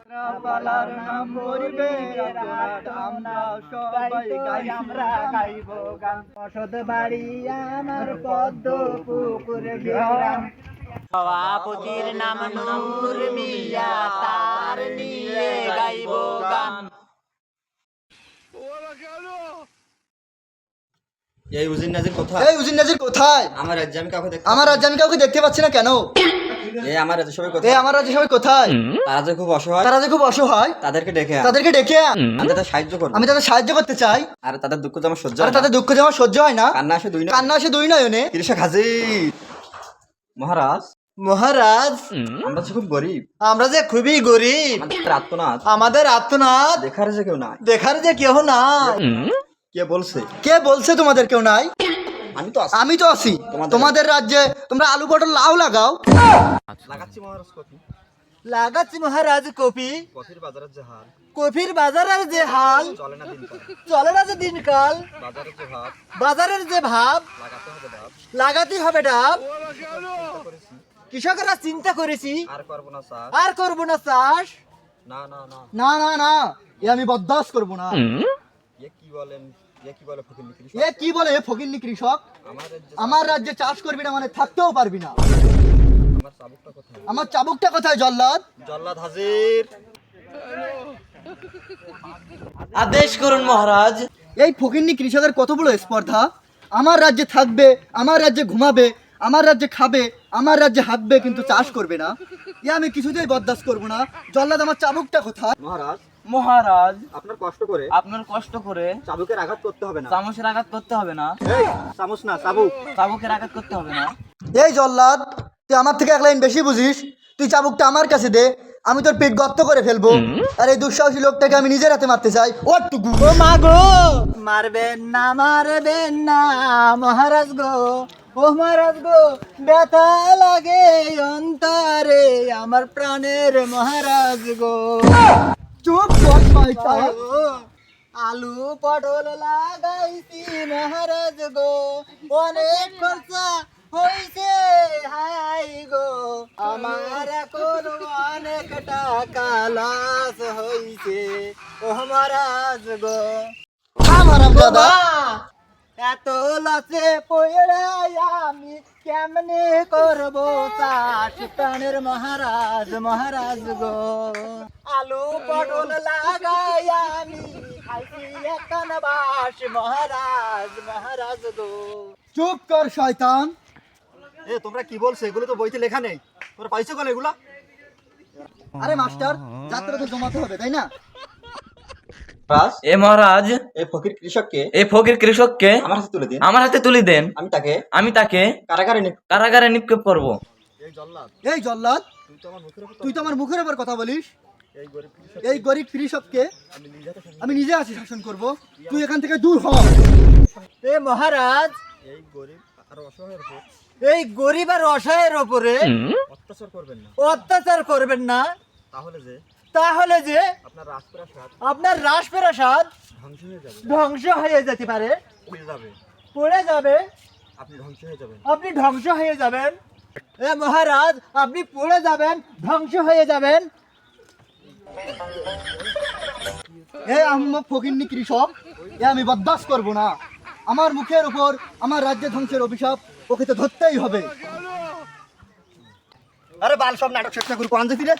পালার নাম করবে আমরা সবাই আমরা গাইব গান বসত বাড়ি আমার পদ্ম পুকুর গ্রাম সভাপতির নাম নূর মিয়া তার নিয়ে গাইব গান। এই উজির নাজির কোথায়? এই উজির নাজির কোথায়? আমার রাজ্যে আমি কাউকে দেখতে পাচ্ছি না কেন? এই আমার রাজ্যে সবাই এই কোথায়? আমার রাজ্যে সবাই কোথায়? তারা যে খুব অসহায়, তারা যে খুব অসহায়, তাদেরকে ডেকে আন। আন। আমি তাদের সাহায্য করব। আমি তাদের সাহায্য করতে চাই। আর তাদের দুঃখ যেমন সহ্য আর হয় না। তাদের দুঃখ যেমন সহ্য হয় না, কান্না আসে দুই কান্না আসে 2 নয়নে। কৃষক হাজির। মহারাজ, মহারাজ, আমরা যে খুব গরিব, আমরা যে খুবই গরিব, আমাদের আত্মনাদ দেখার যে কেউ নাই। কে বলছে তোমাদের কেউ নাই? আমি তো আছি। তোমাদের রাজ্যে তোমরা আলু পটল লাউ লাগাও। লাগাচ্ছি মহারাজ কপি। কফির বাজারের যে হাল, চলে না যে দিনকাল, বাজারের যে ভাব, লাগাতে হবে ডাব। কৃষকরা চিন্তা করেছি আর করবো না চাষ। না না না, এ আমি বরদাস্ত করবো না। এ কি বলে ফকিন্নি কৃষক? আমার রাজ্যে চাষ করবি না মানে থাকতেও পারবি না। আমার চাবুকটা কোথায় জল্লাদ? হাজির। আদেশ করুন মহারাজ। এই ফকিন্নি কৃষকের কত বড় স্পর্ধা! আমার রাজ্যে থাকবে, আমার রাজ্যে ঘুমাবে, আমার রাজ্যে খাবে, আমার রাজ্যে হাঁটবে, কিন্তু চাষ করবে না। এ আমি কিছুতেই বরদাস্ত করবো না। জল্লাদ, আমার চাবুকটা কোথায়? মহারাজ আপনার কষ্ট করে চাবুকের আঘাত করতে হবে না। চামচের আঘাত করতে হবে না। চামচ না, চাবুক। চাবুকের আঘাত করতে হবে না। এই জল্লাদ, তুই আমার থেকে 1 লাইন বেশি বুঝিস। তুই চাবুকটা আমার কাছে দে, আমি তোর পেট গর্ত করে ফেলবো। আর এই দুঃসাহসী লোকটাকে আমি নিজের হাতে মারতে চাই। ও মা গো, মারবেন না মহারাজ গো, ও মহারাজ গো, ব্যথা লাগে অন্তরে আমার প্রাণের মহারাজ গো। চুপ কর শয়তান। আলু পটল লাগাইছি মহারাজ গো, অনেক খরচা হইছে হাই গো, আমার এখন অনেক টাকা লস হইছে ও মহারাজ গো। দাদা, এত লসে পড়াই আমি কেমনে করব চাষ প্রাণের মহারাজ গো। আলু পটল লাগাই আমি খাইছি এখন বাস মহারাজ গো। চুপ কর শয়তান। তোমরা কি বলছো? এগুলো তো বইতে লেখা নেই। তোমরা পাইছো কোন এগুলা? আরে মাস্টার, যাত্রা তো জমাতে হবে, তাই না? এ মহারাজ, এই ফকির কৃষককে আমার হাতে তুলে দেন। আমি তাকে কারাগারে নিক্ষেপ করব। এই জল্লাদ, তুই তো আমার মুখের উপর কথা বলিস। এই গরিব কৃষককে আমি নিজে আছি শাসন করব। তুই এখান থেকে দূর হ। এ মহারাজ, এই গরিব আর অসহায়ের উপরে অত্যাচার করবেন না, তাহলে যে আপনার রাজপ্রাসাদ ধ্বংস হয়ে যেতে পারে, পড়ে যাবে, আপনি ধ্বংস হয়ে যাবেন। এ মহারাজ, আপনি পড়ে যাবেন, ধ্বংস হয়ে যাবেন। এই আহম্মক ফকিন্নি কৃষক, এ আমি বরদাস্ত করব না। আমার মুখের উপর আমার রাজ্য ধ্বংসের অভিশাপ, ওকে তো ধরতেই হবে। আরে বাল সব নাটক শেষ না করে কোন যেতি রে?